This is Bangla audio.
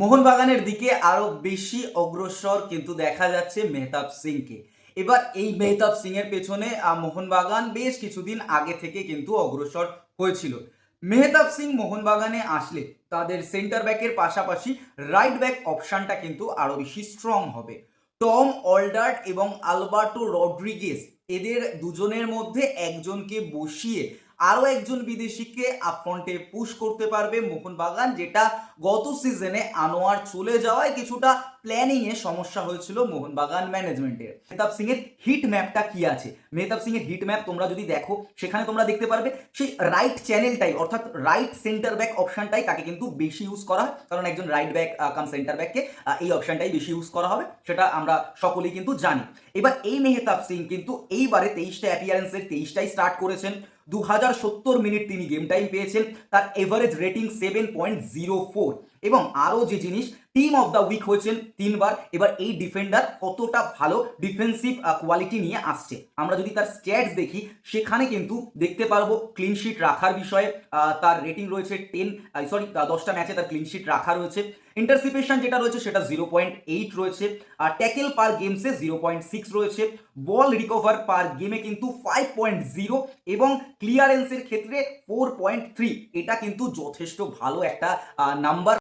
মোহনবাগানের দিকে আরো বেশি অগ্রসর কিন্তু দেখা যাচ্ছে মেহতাব সিংকে। এবার এই মেহতাব সিং এর পেছনে মোহনবাগান বেশ কিছুদিন আগে থেকে কিন্তু অগ্রসর হয়েছিল। মেহতাব সিং মোহনবাগানে আসলে তাদের সেন্টার ব্যাকের পাশাপাশি রাইট ব্যাক অপশনটা কিন্তু আরো বেশি স্ট্রং হবে। টম অলডার্ট এবং আলবার্টো রড্রিগেজ এদের দুজনের মধ্যে একজনকে বসিয়ে আরও একজন বিদেশিকে আপফ্রন্টে পুশ করতে পারবে মোহনবাগান, যেটা গত সিজনে আনোয়ার চলে যাওয়ায় কিছুটা প্ল্যানিং এ সমস্যা হয়েছিল মোহনবাগান ম্যানেজমেন্টের। মেহতাব সিং এর হিট ম্যাপটা কি আছে, মেহতাব সিং এর হিট ম্যাপ তোমরা যদি দেখো সেখানে তোমরা দেখতে পারবে সেই রাইট চ্যানেলটাই অর্থাৎ রাইট সেন্টার ব্যাক অপশনটাই তাকে কিন্তু বেশি ইউজ করা হয়, কারণ একজন রাইট ব্যাক কাম সেন্টার ব্যাককে এই অপশনটাই বেশি ইউজ করা হবে, সেটা আমরা সকলেই কিন্তু জানি। এবার এই মেহতাব সিং কিন্তু এইবারে 23টা অ্যাপিয়ারেন্সের 23টাই স্টার্ট করেছেন। 2070 মিনিট তিনি গেম টাইম পেয়েছেন, তার এভারেজ রেটিং 7.04। এবং আরও যে জিনিস, টিম অফ দ্য উইক হয়েছেন 3বার। এবার এই ডিফেন্ডার কতটা ভালো ডিফেন্সিভ কোয়ালিটি নিয়ে আসছে আমরা যদি তার স্ট্যাটস দেখি সেখানে কিন্তু দেখতে পারবো ক্লিন শিট রাখার বিষয়ে তার রেটিং রয়েছে 10টা ম্যাচে তার ক্লিন শিট রাখা রয়েছে। ইন্টারসিপেশন যেটা রয়েছে সেটা 0.8 রয়েছে, আর ট্যাকেল পার গেমসে 0.6 রয়েছে, বল রিকভার পার গেমে কিন্তু 5.0 এবং ক্লিয়ারেন্সের ক্ষেত্রে 4.3। এটা কিন্তু যথেষ্ট ভালো একটা নাম্বার।